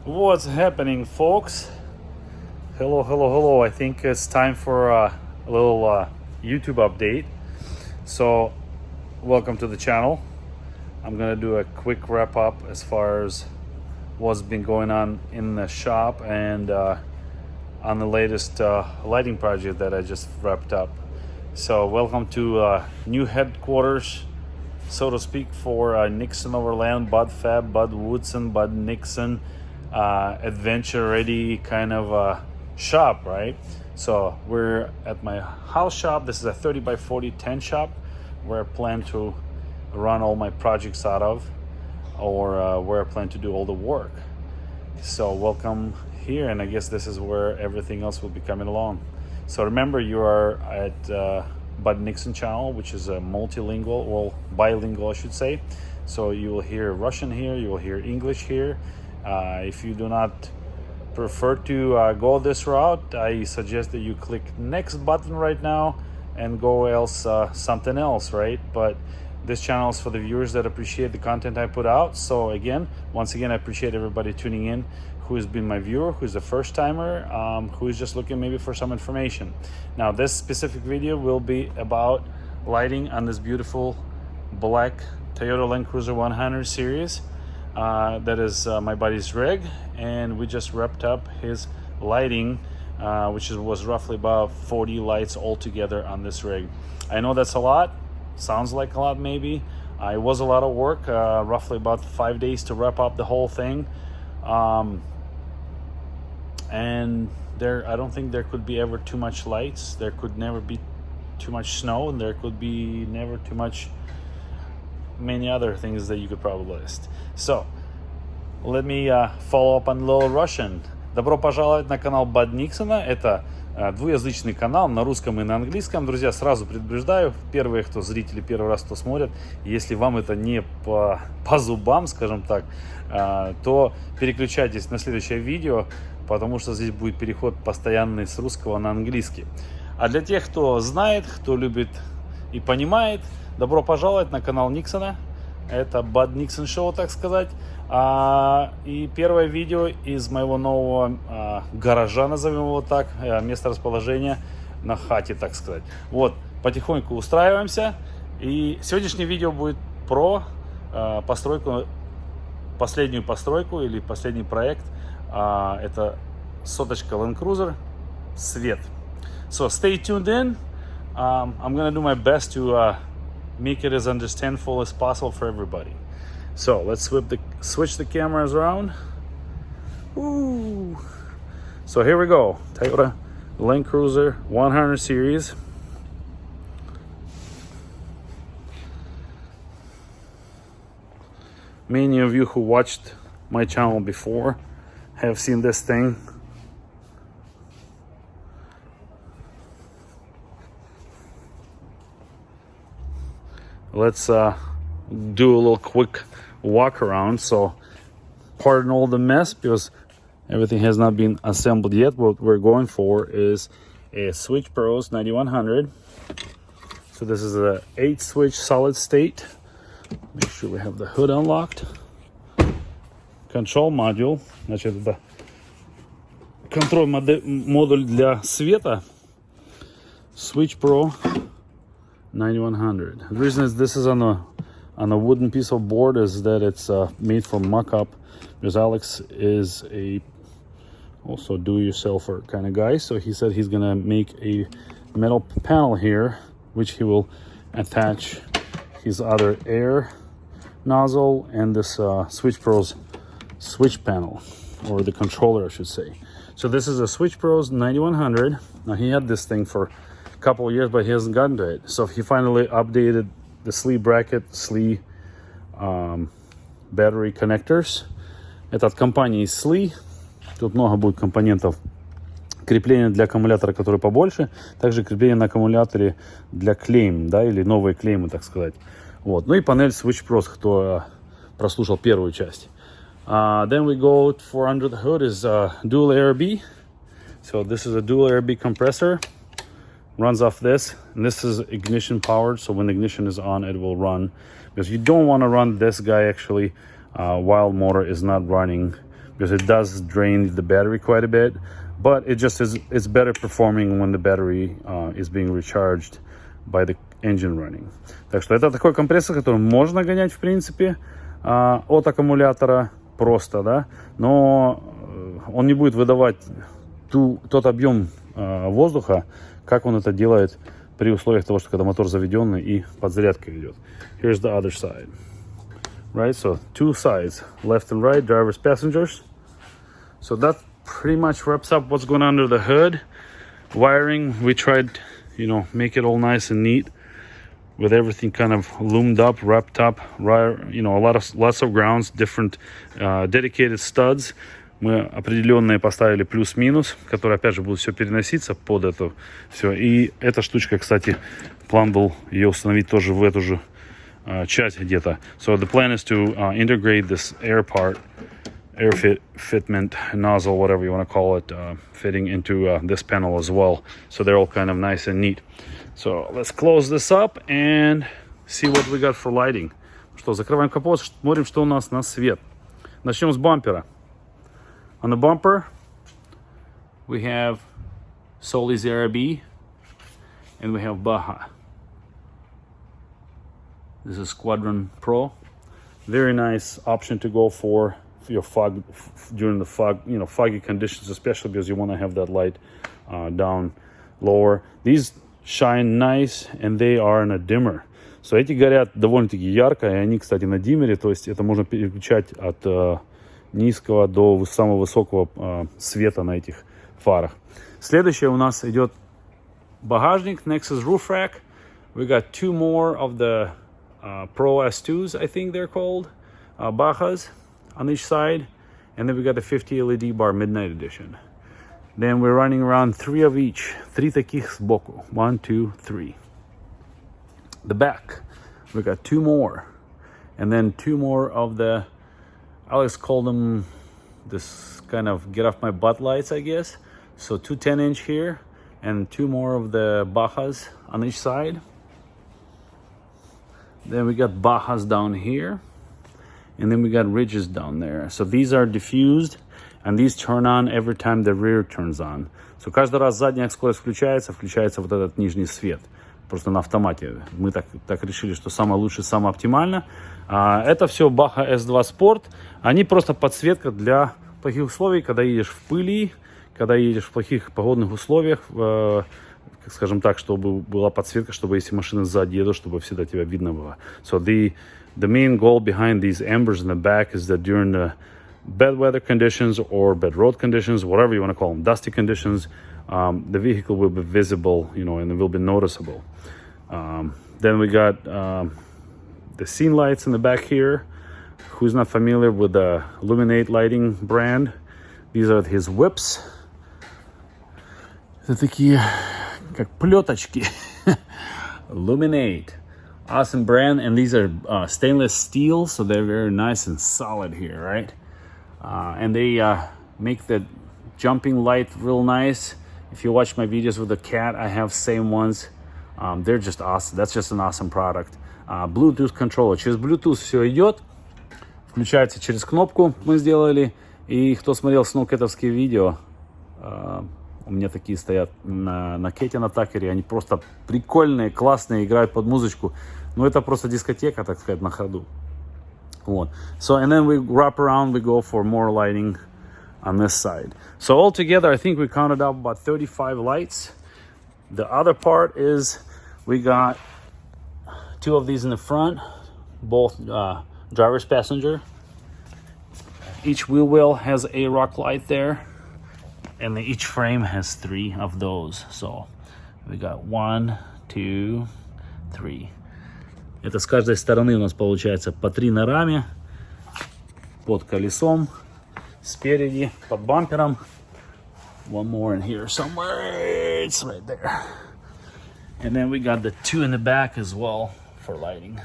What's happening, folks? Hello. I think it's time for a little YouTube update. So, welcome to the channel. I'm gonna do a quick wrap up as far as what's been going on in the shop and on the latest lighting project that I just wrapped up. So, welcome to new headquarters, so to speak, for Nixon Overland, Bud Fab, Bud Woodson, Bud Nixon. Adventure ready kind of shop, right? So we're at my house shop. This is a 30 by 40 tent shop where I plan to run all my projects out of, or where I plan to do all the work. So welcome here, and I guess this is where everything else will be coming along. So remember, you are at Bud Nixon channel, which is a multilingual, or bilingual I should say. So you will hear Russian here, you will hear English here. If you do not prefer to go this route, I suggest that you click next button right now and go else something else, right? But this channel is for the viewers that appreciate the content I put out. So again, once again, I appreciate everybody tuning in who has been my viewer, who's a first timer, who is just looking maybe for some information. Now, this specific video will be about lighting on this beautiful black Toyota Land Cruiser 100 series. That is my buddy's rig, and we just wrapped up his lighting, which was roughly about 40 lights altogether on this rig. I know that's a lot, sounds like a lot maybe. It was a lot of work, roughly about 5 days to wrap up the whole thing. And I don't think there could be ever too much lights. There could never be too much snow, and there could be never too much many other things that you could probably list. So, let me follow up on a little Russian. Добро пожаловать на канал Bud Nixon. Это двуязычный канал на русском и на английском. Друзья, сразу предупреждаю, первые, кто зрители, первый раз, кто смотрят, если вам это не по зубам, скажем так, то переключайтесь на следующее видео, потому что здесь будет переход постоянный с русского на английский. А для тех, кто знает, кто любит и понимает, добро пожаловать на канал Никсона. Это Bud Nixon Show, так сказать. И первое видео из моего нового гаража, назовем его так, место расположения на хате, так сказать. Вот, потихоньку устраиваемся. И сегодняшнее видео будет про постройку, последнюю постройку или последний проект. Это соточка Land Cruiser Свет. So stay tuned in. I'm gonna do my best to make it as understandable as possible for everybody. So let's switch the cameras around. Ooh. So here we go. Toyota Land Cruiser 100 series. Many of you who watched my channel before have seen this thing. Let's do a little quick walk around. So pardon all the mess because everything has not been assembled yet. What we're going for is a SwitchPros 9100. So this is a 8-switch solid state. Make sure we have the hood unlocked. Control module. Значит, это контроль модуль для света. SwitchPro 9100. The reason is this is on a wooden piece of board is that it's made for mock-up, because Alex is a also do-yourselfer kind of guy. So he said he's gonna make a metal panel here, which he will attach his other air nozzle and this SwitchPros switch panel, or the controller I should say. So this is a SwitchPros 9100. Now he had this thing for couple of years, but he hasn't gotten to it. So he finally updated the sleeve bracket, sleeve battery connectors. Это от компании SLI. Тут много будет компонентов. Крепление для аккумулятора, который побольше. Также крепление на аккумуляторе для клейм, да, или новые клеймы, так сказать. Вот. Ну и панель SwitchPros, кто прослушал первую часть. Then we go for under the hood is dual ARB. So this is a dual ARB compressor. Runs off this, and this is ignition powered, so when the ignition is on it will run, because you don't want to run this guy actually while motor is not running because it does drain the battery quite a bit, but it just is, it's better performing when the battery is being recharged by the engine running. Так что это такой компрессор, который можно гонять в принципе от аккумулятора просто, да, но он не будет выдавать тот объем воздуха, как он это делает при условиях того, что когда мотор заведенный и подзарядка идет. Here's the other side. Right, so two sides, left and right, drivers, passengers. So that pretty much wraps up what's going on under the hood. Wiring, we tried, you know, make it all nice and neat with everything kind of loomed up, wrapped up, you know, lots of grounds, different dedicated studs. Мы определенные поставили плюс-минус, которые опять же будут все переноситься под это все. И эта штучка, кстати, план был ее установить тоже в эту же часть где-то. So the plan is to integrate this air part, fitment, nozzle, whatever you want to call it, fitting into this panel as well. So they're all kind of nice and neat. So let's close this up and see what we got for lighting. Что, закрываем капот, смотрим, что у нас на свет. Начнем с бампера. On the bumper, we have Solis Arabi and we have Baja. This is Squadron Pro. Very nice option to go for your fog during the foggy conditions, especially because you want to have that light down lower. These shine nice and they are in a dimmer. So эти горят довольно-таки ярко, и они, кстати, на диммере, то есть это можно переключать от низкого до самого высокого света на этих фарах. Следующее у нас идет багажник, Nexus Roof Rack. We got two more of the Pro S2s, I think they're called, Bajas on each side. And then we got the 50 LED bar Midnight Edition. Then we're running around three of each. Три таких сбоку. 1, 2, 3. The back, we got two more. And then two more of the, I always call them this kind of get off my butt lights, I guess. So two 10-inch here and two more of the Bajas on each side. Then we got Bajas down here, and then we got ridges down there. So these are diffused, and these turn on every time the rear turns on. So каждый раз задняя скорость включается вот этот нижний свет. Просто на автомате. Мы так решили, что самое лучшее, самое оптимально. Это все Baja S2 Sport. Они просто подсветка для плохих условий, когда едешь в пыли, когда едешь в плохих погодных условиях, скажем так, чтобы была подсветка, чтобы если машина сзади едут, чтобы всегда тебя видно было. So the main goal behind these ambers in the back is that during the bad weather conditions or bad road conditions, whatever you want to call them, dusty conditions, the vehicle will be visible, you know, and it will be noticeable. Then we got the scene lights in the back here. Who's not familiar with the Luminate lighting brand? These are his whips. Это такие как плеточки. Luminate. Awesome brand, and these are stainless steel, so they're very nice and solid here, right? And they make the jumping light real nice. If you watch my videos with the cat, I have same ones. They're just awesome. That's just an awesome product. Bluetooth controller. Через Bluetooth все идет. Включается через кнопку, мы сделали. И кто смотрел сноукетовские видео, у меня такие стоят на кете, на такере. Они просто прикольные, классные, играют под музычку. Ну, это просто дискотека, так сказать, на ходу. Вот. So, and then we wrap around, we go for more lighting on this side. So altogether, I think we counted up about 35 lights. The other part is we got two of these in the front, both driver's passenger. Each wheel well has a rock light there, and each frame has three of those. So we got 1, 2, 3. Это с каждой стороны у нас получается по 3 на раме, под колесом, спереди, под бампером. One more in here somewhere. It's right there. And then we got the 2 in the back as well for lighting.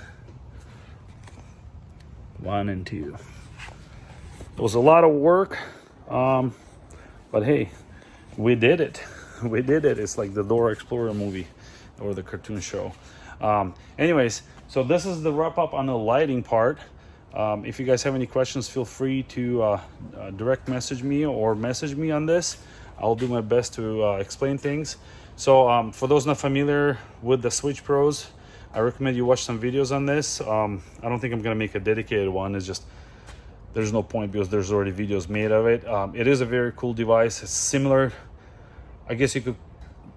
1 and 2. It was a lot of work, but hey, we did it. We did it. It's like the Dora Explorer movie or the cartoon show. Anyways, so this is the wrap up on the lighting part. If you guys have any questions, feel free to direct message me or message me on this. I'll do my best to explain things. So for those not familiar with the SwitchPros, I recommend you watch some videos on this. I don't think I'm gonna make a dedicated one. It's just, there's no point because there's already videos made of it. It is a very cool device. It's similar, I guess you could,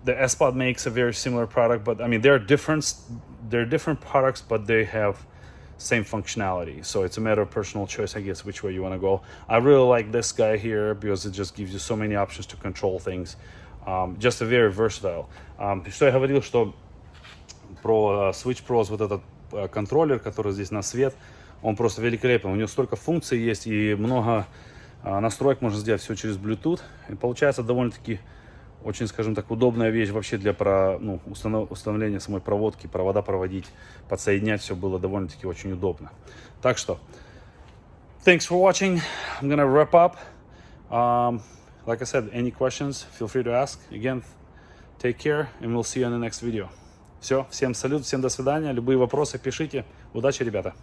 the S-Pod makes a very similar product, but I mean, they're different products, but they have same functionality. So it's a matter of personal choice, I guess, which way you want to go. I really like this guy here because it just gives you so many options to control things. Just a very versatile. Что я говорил, что про SwitchPros, вот этот контроллер, который здесь на свет, он просто великолепен. У него столько функций есть и много настроек можно сделать все через Bluetooth. И получается довольно-таки очень, скажем так, удобная вещь вообще для установления самой проводки, провода проводить, подсоединять, все было довольно-таки очень удобно. Так что, thanks for watching. I'm gonna wrap up. Like I said, any questions, feel free to ask. Again, take care, and we'll see you in the next video. Все, всем салют, всем до свидания. Любые вопросы пишите. Удачи, ребята.